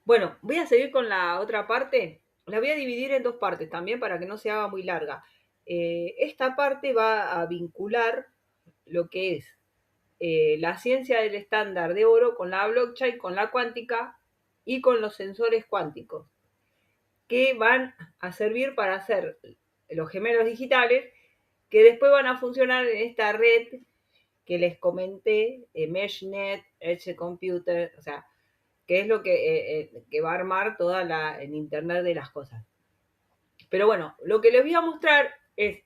Bueno, voy a seguir con la otra parte. La voy a dividir en dos partes también para que no se haga muy larga. Esta parte va a vincular lo que es la ciencia del estándar de oro con la blockchain, con la cuántica y con los sensores cuánticos, que van a servir para hacer los gemelos digitales que después van a funcionar en esta red que les comenté, MeshNet, Edge Computer, o sea, que es lo que va a armar toda el Internet de las cosas. Pero bueno, lo que les voy a mostrar es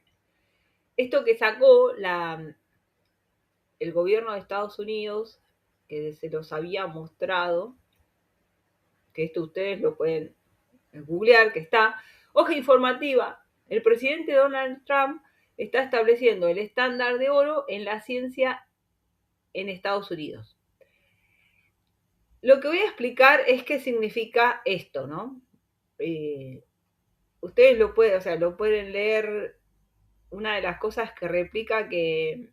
esto que sacó el gobierno de Estados Unidos, que se los había mostrado, que esto ustedes lo pueden googlear, que está, hoja informativa, el presidente Donald Trump está estableciendo el estándar de oro en la ciencia en Estados Unidos. Lo que voy a explicar es qué significa esto, ¿no? Ustedes lo pueden leer. Una de las cosas que replica que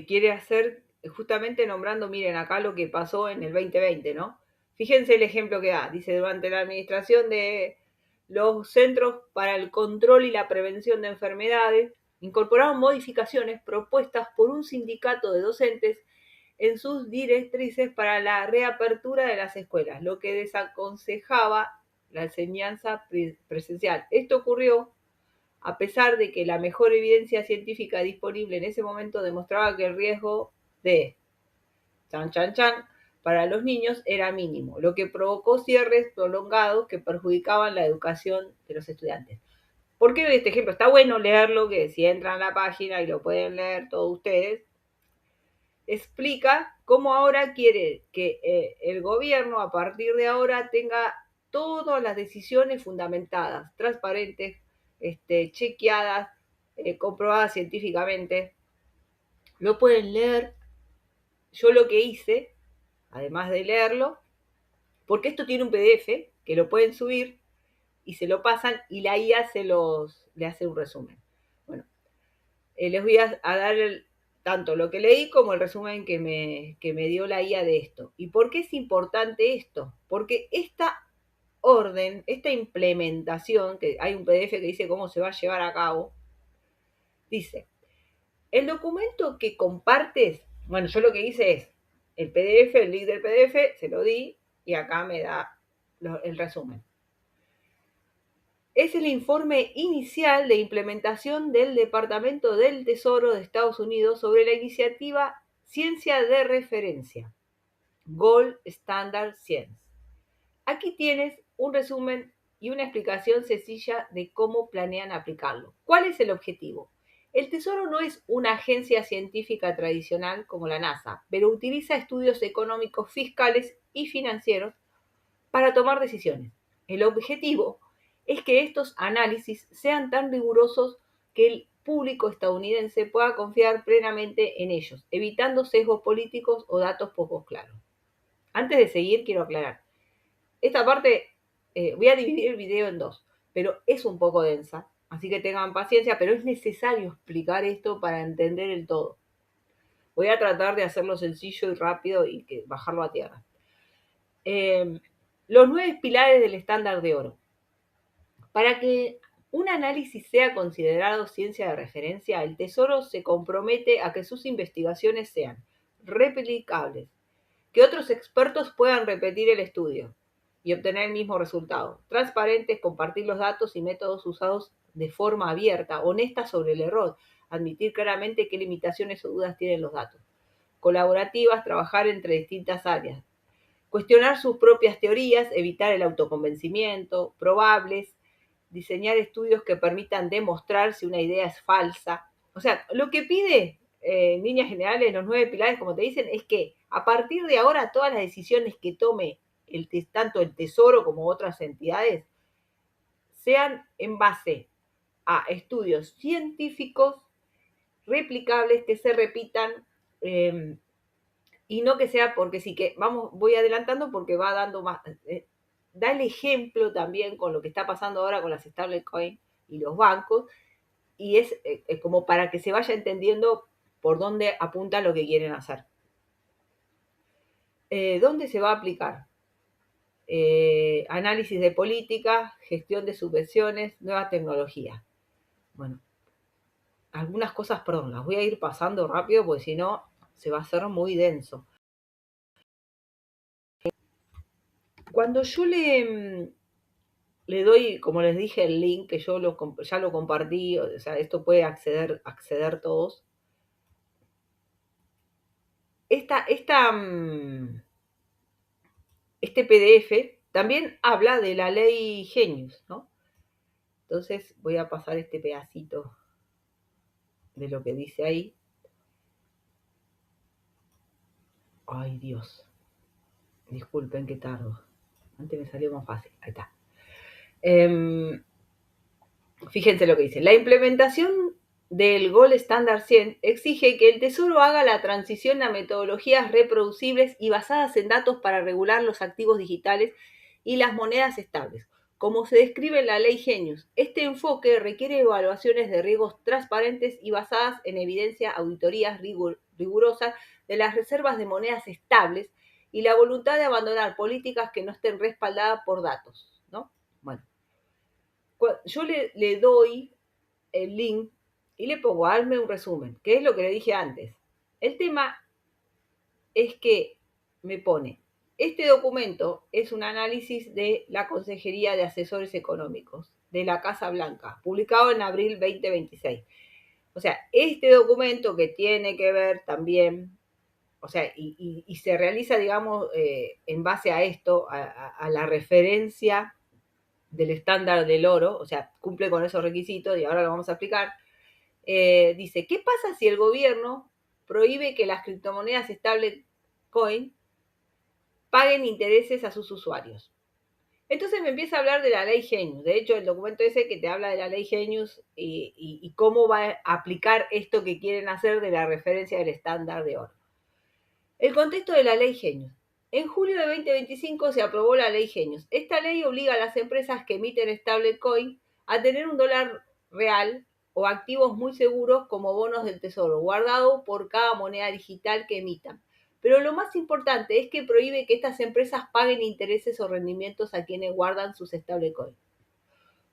quiere hacer justamente nombrando, miren acá lo que pasó en el 2020, ¿no? Fíjense el ejemplo que da. Dice, durante la administración de los Centros para el Control y la Prevención de Enfermedades, incorporaron modificaciones propuestas por un sindicato de docentes en sus directrices para la reapertura de las escuelas, lo que desaconsejaba la enseñanza presencial. Esto ocurrió a pesar de que la mejor evidencia científica disponible en ese momento demostraba que el riesgo de chan chan chan para los niños era mínimo, lo que provocó cierres prolongados que perjudicaban la educación de los estudiantes. ¿Por qué doy este ejemplo? Está bueno leerlo, que si entran a la página y lo pueden leer todos ustedes, explica cómo ahora quiere que el gobierno a partir de ahora tenga todas las decisiones fundamentadas, transparentes, chequeadas, comprobadas científicamente. Lo pueden leer. Yo lo que hice, además de leerlo, porque esto tiene un PDF que lo pueden subir y se lo pasan y la IA le hace un resumen. Bueno, les voy a dar tanto lo que leí como el resumen que me dio la IA de esto. ¿Y por qué es importante esto? Porque esta orden, esta implementación, que hay un PDF que dice cómo se va a llevar a cabo, dice, el documento que compartes, bueno, yo lo que hice es el PDF, el link del PDF, se lo di y acá me da el resumen. Es el informe inicial de implementación del Departamento del Tesoro de Estados Unidos sobre la iniciativa Ciencia de Referencia, Gold Standard Science. Aquí tienes un resumen y una explicación sencilla de cómo planean aplicarlo. ¿Cuál es el objetivo? El Tesoro no es una agencia científica tradicional como la NASA, pero utiliza estudios económicos, fiscales y financieros para tomar decisiones. El objetivo es que estos análisis sean tan rigurosos que el público estadounidense pueda confiar plenamente en ellos, evitando sesgos políticos o datos poco claros. Antes de seguir, quiero aclarar. Esta parte voy a dividir el video en dos, pero es un poco densa, así que tengan paciencia, pero es necesario explicar esto para entender el todo. Voy a tratar de hacerlo sencillo y rápido y bajarlo a tierra. Los 9 pilares del estándar de oro. Para que un análisis sea considerado ciencia de referencia, el Tesoro se compromete a que sus investigaciones sean replicables, que otros expertos puedan repetir el estudio y obtener el mismo resultado, transparentes, compartir los datos y métodos usados de forma abierta, honesta sobre el error, admitir claramente qué limitaciones o dudas tienen los datos, colaborativas, trabajar entre distintas áreas, cuestionar sus propias teorías, evitar el autoconvencimiento, probables, diseñar estudios que permitan demostrar si una idea es falsa. O sea, lo que pide en líneas generales los 9 pilares, como te dicen, es que a partir de ahora todas las decisiones que tome tanto el Tesoro como otras entidades sean en base a estudios científicos replicables que se repitan y no que sea porque sí, que vamos, voy adelantando porque va dando más, da el ejemplo también con lo que está pasando ahora con las stablecoins y los bancos, y es como para que se vaya entendiendo por dónde apunta lo que quieren hacer. ¿Dónde se va a aplicar? Análisis de política, gestión de subvenciones, nueva tecnología. Bueno, algunas cosas, perdón, las voy a ir pasando rápido porque si no se va a hacer muy denso. Cuando yo le doy, como les dije, el link, que yo ya lo compartí, o sea, esto puede acceder todos. Este PDF también habla de la ley Genius, ¿no? Entonces voy a pasar este pedacito de lo que dice ahí. Ay, Dios. Disculpen que tardo. Antes me salió más fácil. Ahí está. Fíjense lo que dice. La implementación del Gold Standard 100 exige que el Tesoro haga la transición a metodologías reproducibles y basadas en datos para regular los activos digitales y las monedas estables, como se describe en la ley Genius. Este enfoque requiere evaluaciones de riesgos transparentes y basadas en evidencia, auditorías rigurosas de las reservas de monedas estables y la voluntad de abandonar políticas que no estén respaldadas por datos, ¿no? Bueno, yo le doy el link y le pongo hazme un resumen, que es lo que le dije antes. El tema es que me pone, este documento es un análisis de la Consejería de Asesores Económicos de la Casa Blanca, publicado en abril 2026. O sea, este documento que tiene que ver también, o sea, y se realiza, digamos, en base a esto, a la referencia del estándar del oro, o sea, cumple con esos requisitos y ahora lo vamos a explicar. Dice, ¿qué pasa si el gobierno prohíbe que las criptomonedas stablecoin paguen intereses a sus usuarios? Entonces me empieza a hablar de la ley Genius. De hecho, el documento ese que te habla de la ley Genius y cómo va a aplicar esto que quieren hacer de la referencia del estándar de oro. El contexto de la ley Genius. En julio de 2025 se aprobó la ley Genius. Esta ley obliga a las empresas que emiten stablecoin a tener un dólar real o activos muy seguros como bonos del tesoro, guardado por cada moneda digital que emitan. Pero lo más importante es que prohíbe que estas empresas paguen intereses o rendimientos a quienes guardan sus stablecoins.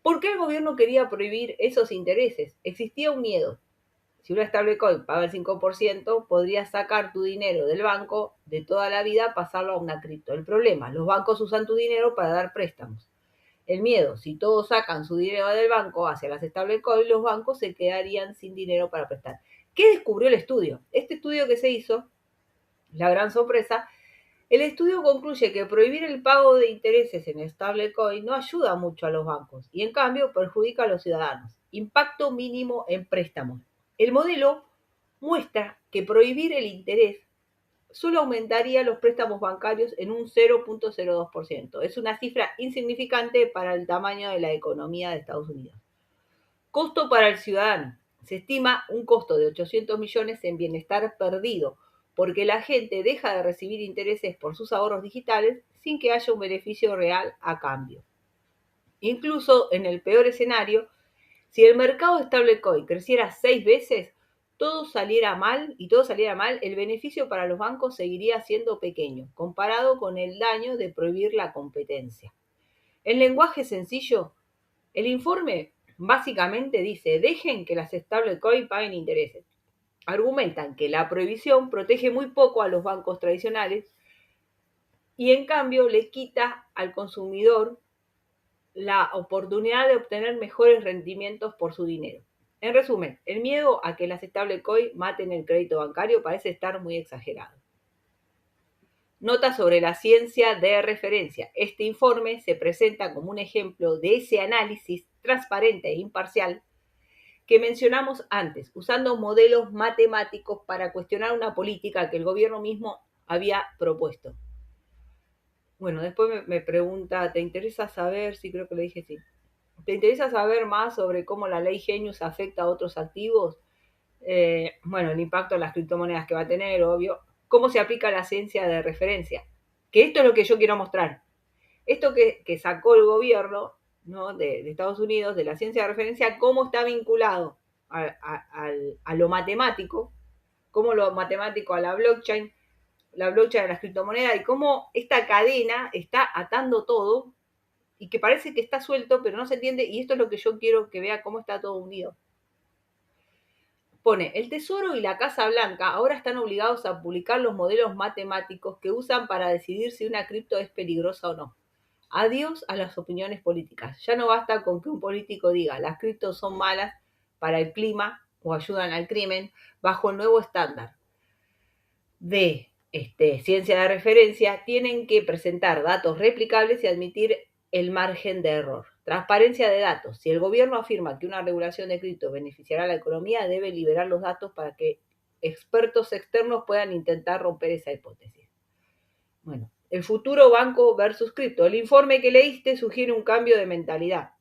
¿Por qué el gobierno quería prohibir esos intereses? Existía un miedo. Si una stablecoin paga el 5%, podrías sacar tu dinero del banco de toda la vida, pasarlo a una cripto. El problema, los bancos usan tu dinero para dar préstamos. El miedo, si todos sacan su dinero del banco hacia las stablecoins, los bancos se quedarían sin dinero para prestar. ¿Qué descubrió el estudio? Este estudio que se hizo, la gran sorpresa, el estudio concluye que prohibir el pago de intereses en stablecoin no ayuda mucho a los bancos y en cambio perjudica a los ciudadanos. Impacto mínimo en préstamos. El modelo muestra que prohibir el interés solo aumentaría los préstamos bancarios en un 0.02%. Es una cifra insignificante para el tamaño de la economía de Estados Unidos. Costo para el ciudadano. Se estima un costo de 800 millones en bienestar perdido, porque la gente deja de recibir intereses por sus ahorros digitales sin que haya un beneficio real a cambio. Incluso en el peor escenario, si el mercado de stablecoin creciera 6 veces, todo saliera mal, el beneficio para los bancos seguiría siendo pequeño, comparado con el daño de prohibir la competencia. En lenguaje sencillo, el informe básicamente dice, dejen que las stablecoin paguen intereses. Argumentan que la prohibición protege muy poco a los bancos tradicionales y en cambio le quita al consumidor la oportunidad de obtener mejores rendimientos por su dinero. En resumen, el miedo a que las stablecoin maten el crédito bancario parece estar muy exagerado. Nota sobre la ciencia de referencia. Este informe se presenta como un ejemplo de ese análisis transparente e imparcial que mencionamos antes, usando modelos matemáticos para cuestionar una política que el gobierno mismo había propuesto. Bueno, después me pregunta, ¿te interesa saber? Sí, creo que le dije sí. ¿Te interesa saber más sobre cómo la ley Genius afecta a otros activos? Bueno, el impacto en las criptomonedas que va a tener, obvio. ¿Cómo se aplica la ciencia de referencia? Que esto es lo que yo quiero mostrar. Esto que sacó el gobierno, ¿no? de Estados Unidos, de la ciencia de referencia, cómo está vinculado a lo matemático, cómo lo matemático a la blockchain la blockchain de las criptomonedas y cómo esta cadena está atando todo y que parece que está suelto, pero no se entiende, y esto es lo que yo quiero que vea cómo está todo unido. Pone, el Tesoro y la Casa Blanca ahora están obligados a publicar los modelos matemáticos que usan para decidir si una cripto es peligrosa o no. Adiós a las opiniones políticas. Ya no basta con que un político diga las criptos son malas para el clima o ayudan al crimen bajo el nuevo estándar de ciencia de referencia. Tienen que presentar datos replicables y admitir el margen de error. Transparencia de datos. Si el gobierno afirma que una regulación de cripto beneficiará a la economía, debe liberar los datos para que expertos externos puedan intentar romper esa hipótesis. Bueno, el futuro banco versus cripto. El informe que leíste sugiere un cambio de mentalidad.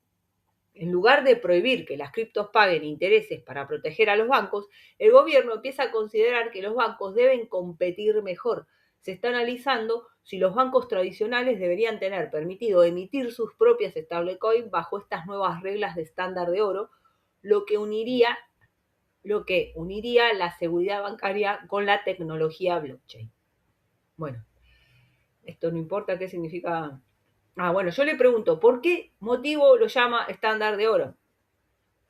En lugar de prohibir que las criptos paguen intereses para proteger a los bancos, el gobierno empieza a considerar que los bancos deben competir mejor. Se está analizando si los bancos tradicionales deberían tener permitido emitir sus propias stablecoins bajo estas nuevas reglas de estándar de oro, lo que uniría la seguridad bancaria con la tecnología blockchain. Bueno, esto no importa qué significa. Bueno, yo le pregunto, ¿por qué motivo lo llama estándar de oro?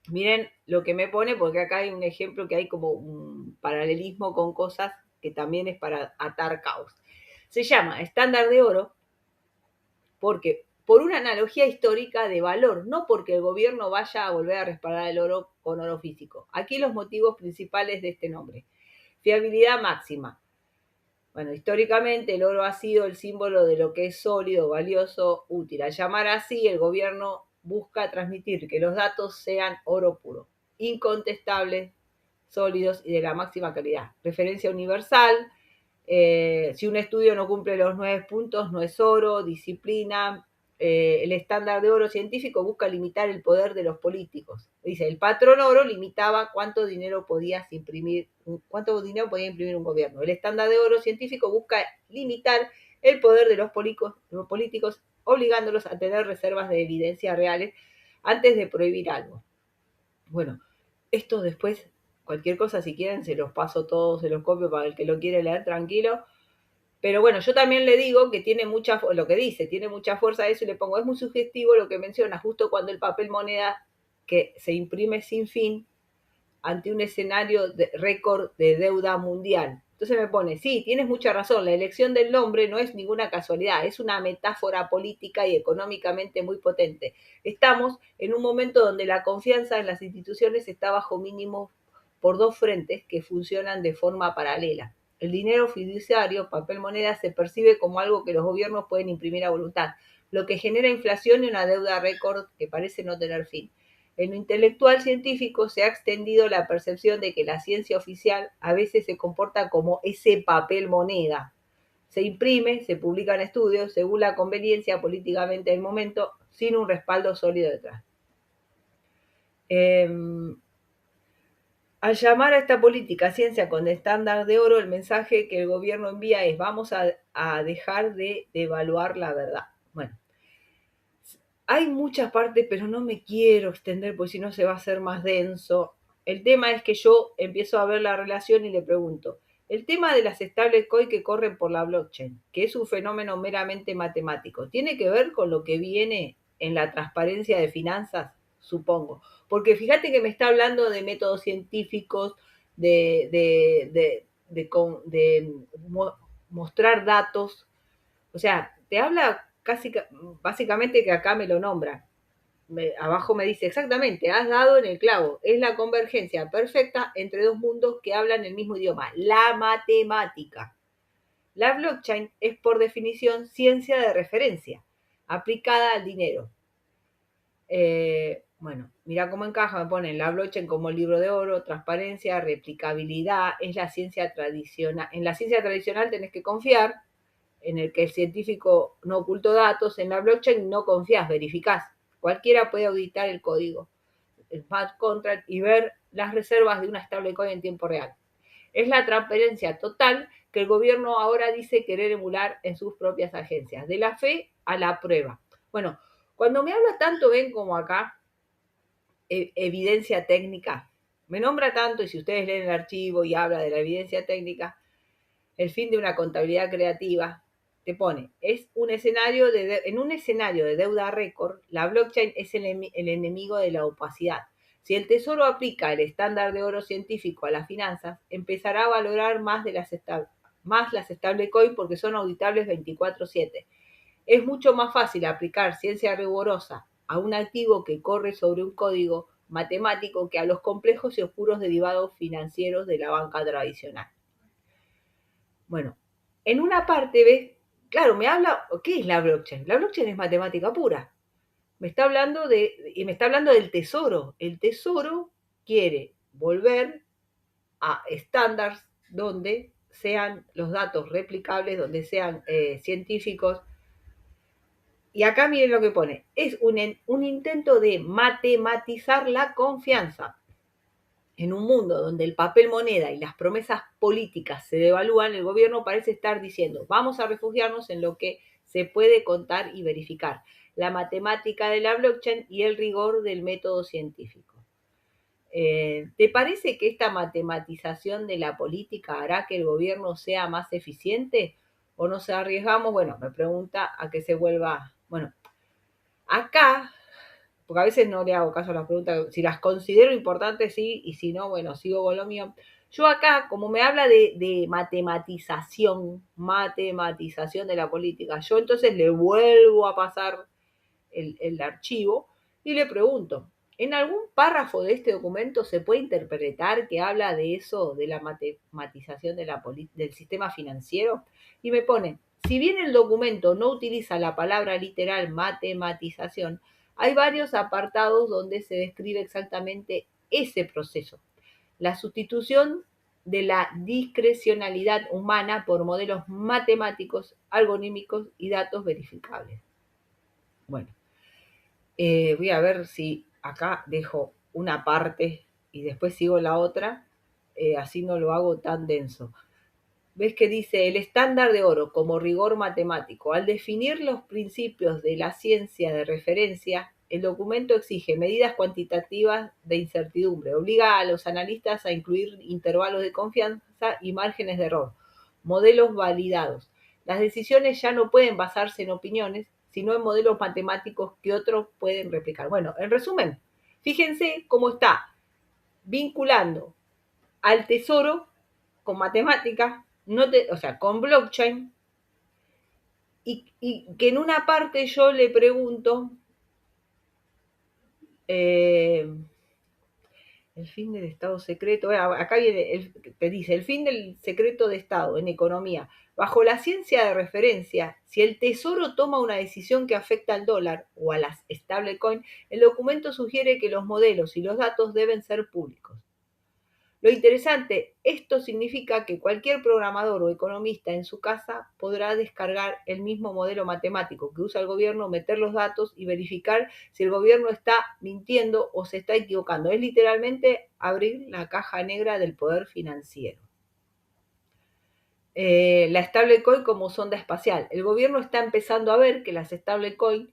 Miren lo que me pone, porque acá hay un ejemplo que hay como un paralelismo con cosas que también es para atar caos. Se llama estándar de oro porque por una analogía histórica de valor, no porque el gobierno vaya a volver a respaldar el oro con oro físico. Aquí los motivos principales de este nombre. Fiabilidad máxima. Bueno, históricamente el oro ha sido el símbolo de lo que es sólido, valioso, útil. Al llamar así, el gobierno busca transmitir que los datos sean oro puro, incontestables, sólidos y de la máxima calidad. Referencia universal. Si un estudio no cumple los 9 puntos, no es oro. Disciplina. El estándar de oro científico busca limitar el poder de los políticos. Dice, el patrón oro limitaba cuánto dinero podía imprimir un gobierno. El estándar de oro científico busca limitar el poder de los políticos, obligándolos a tener reservas de evidencia reales antes de prohibir algo. Bueno, esto después, cualquier cosa, si quieren, se los paso todos, se los copio para el que lo quiere leer tranquilo. Pero bueno, yo también le digo que tiene mucha, lo que dice, tiene mucha fuerza eso y le pongo, es muy sugestivo lo que menciona, justo cuando el papel moneda que se imprime sin fin ante un escenario de récord de deuda mundial. Entonces me pone, sí, tienes mucha razón, la elección del nombre no es ninguna casualidad, es una metáfora política y económicamente muy potente. Estamos en un momento donde la confianza en las instituciones está bajo mínimo por dos frentes que funcionan de forma paralela. El dinero fiduciario, papel moneda, se percibe como algo que los gobiernos pueden imprimir a voluntad, lo que genera inflación y una deuda récord que parece no tener fin. En lo intelectual científico se ha extendido la percepción de que la ciencia oficial a veces se comporta como ese papel moneda. Se imprime, se publican estudios según la conveniencia políticamente del momento, sin un respaldo sólido detrás. Al llamar a esta política ciencia con estándar de oro, el mensaje que el gobierno envía es vamos a dejar de devaluar la verdad. Bueno, hay muchas partes, pero no me quiero extender porque si no se va a hacer más denso. El tema es que yo empiezo a ver la relación y le pregunto, el tema de las stablecoins que corren por la blockchain, que es un fenómeno meramente matemático, ¿tiene que ver con lo que viene en la transparencia de finanzas? Supongo. Porque fíjate que me está hablando de métodos científicos, de mostrar datos. O sea, te habla casi, básicamente que acá me lo nombra. Abajo me dice exactamente, has dado en el clavo. Es la convergencia perfecta entre dos mundos que hablan el mismo idioma, la matemática. La blockchain es por definición ciencia de referencia, aplicada al dinero. Bueno, mira cómo encaja, me ponen la blockchain como libro de oro, transparencia, replicabilidad, es la ciencia tradicional. En la ciencia tradicional tenés que confiar, en el que el científico no ocultó datos, en la blockchain no confías, verificás. Cualquiera puede auditar el código, el smart contract y ver las reservas de una stablecoin en tiempo real. Es la transparencia total que el gobierno ahora dice querer emular en sus propias agencias, de la fe a la prueba. Bueno, cuando me habla tanto, ven como acá, evidencia técnica, me nombra tanto y si ustedes leen el archivo y habla de la evidencia técnica, el fin de una contabilidad creativa, te pone, es un escenario en un escenario de deuda récord, la blockchain es el enemigo de la opacidad. Si el Tesoro aplica el estándar de oro científico a las finanzas, empezará a valorar más las stablecoin porque son auditables 24/7. Es mucho más fácil aplicar ciencia rigurosa a un activo que corre sobre un código matemático que a los complejos y oscuros derivados financieros de la banca tradicional. Bueno, en una parte, ¿ves? Claro, me habla, ¿qué es la blockchain? La blockchain es matemática pura. Me está hablando del tesoro. El tesoro quiere volver a estándares donde sean los datos replicables, donde sean científicos. Y acá miren lo que pone. Es un intento de matematizar la confianza. En un mundo donde el papel moneda y las promesas políticas se devalúan, el gobierno parece estar diciendo, vamos a refugiarnos en lo que se puede contar y verificar, la matemática de la blockchain y el rigor del método científico. ¿Te parece que esta matematización de la política hará que el gobierno sea más eficiente? ¿O nos arriesgamos? Bueno, me pregunta a que se vuelva... Bueno, acá porque a veces no le hago caso a las preguntas, si las considero importantes, sí, y si no, bueno, sigo con lo mío. Yo acá, como me habla de matematización de la política, yo entonces le vuelvo a pasar el archivo y le pregunto, ¿en algún párrafo de este documento se puede interpretar que habla de eso, de la matematización del sistema financiero? Y me pone, si bien el documento no utiliza la palabra literal matematización, hay varios apartados donde se describe exactamente ese proceso, la sustitución de la discrecionalidad humana por modelos matemáticos, algorítmicos y datos verificables. Bueno, voy a ver si acá dejo una parte y después sigo la otra, así no lo hago tan denso. ¿Ves que dice el estándar de oro como rigor matemático? Al definir los principios de la ciencia de referencia, el documento exige medidas cuantitativas de incertidumbre, obliga a los analistas a incluir intervalos de confianza y márgenes de error, modelos validados. Las decisiones ya no pueden basarse en opiniones, sino en modelos matemáticos que otros pueden replicar. Bueno, en resumen, fíjense cómo está vinculando al tesoro con matemáticas, o sea, con blockchain, y que en una parte yo le pregunto, el fin del Estado secreto, acá viene, te dice, el fin del secreto de Estado en economía. Bajo la ciencia de referencia, si el Tesoro toma una decisión que afecta al dólar o a las stablecoin, el documento sugiere que los modelos y los datos deben ser públicos. Lo interesante, esto significa que cualquier programador o economista en su casa podrá descargar el mismo modelo matemático que usa el gobierno, meter los datos y verificar si el gobierno está mintiendo o se está equivocando. Es literalmente abrir la caja negra del poder financiero. La stablecoin como sonda espacial. El gobierno está empezando a ver que las stablecoin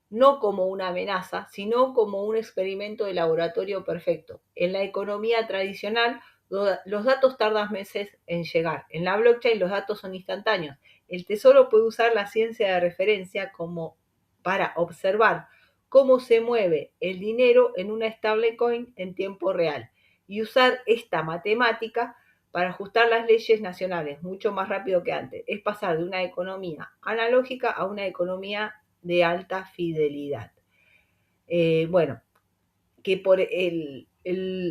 no como una amenaza, sino como un experimento de laboratorio perfecto. En la economía tradicional, los datos tardan meses en llegar. En la blockchain los datos son instantáneos. El tesoro puede usar la ciencia de referencia como para observar cómo se mueve el dinero en una stablecoin en tiempo real y usar esta matemática para ajustar las leyes nacionales mucho más rápido que antes. Es pasar de una economía analógica a una economía de alta fidelidad. Bueno, que por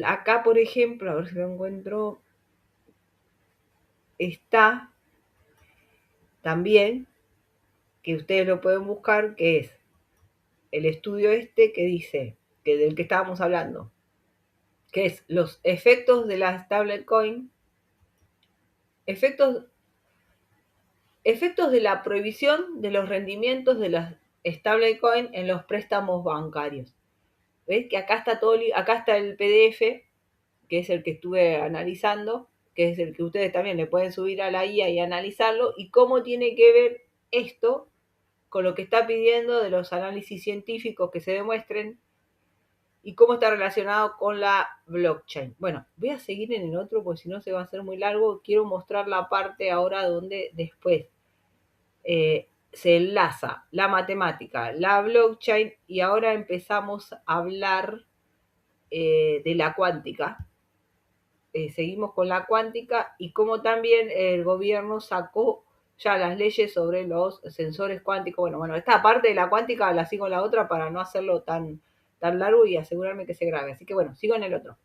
acá, por ejemplo, a ver si lo encuentro, está también, que ustedes lo pueden buscar, que es el estudio este que dice, que del que estábamos hablando, que es los efectos de la stablecoin, efectos de la prohibición de los rendimientos de las stablecoin en los préstamos bancarios. ¿Ves? Que acá está acá está el PDF, que es el que estuve analizando, que es el que ustedes también le pueden subir a la IA y analizarlo, y cómo tiene que ver esto con lo que está pidiendo de los análisis científicos que se demuestren y cómo está relacionado con la blockchain. Bueno, voy a seguir en el otro porque si no se va a hacer muy largo. Quiero mostrar la parte ahora donde después se enlaza la matemática, la blockchain y ahora empezamos a hablar de la cuántica. Seguimos con la cuántica y cómo también el gobierno sacó ya las leyes sobre los sensores cuánticos. Bueno, esta parte de la cuántica la sigo en la otra para no hacerlo tan largo y asegurarme que se grabe. Así que bueno, sigo en el otro.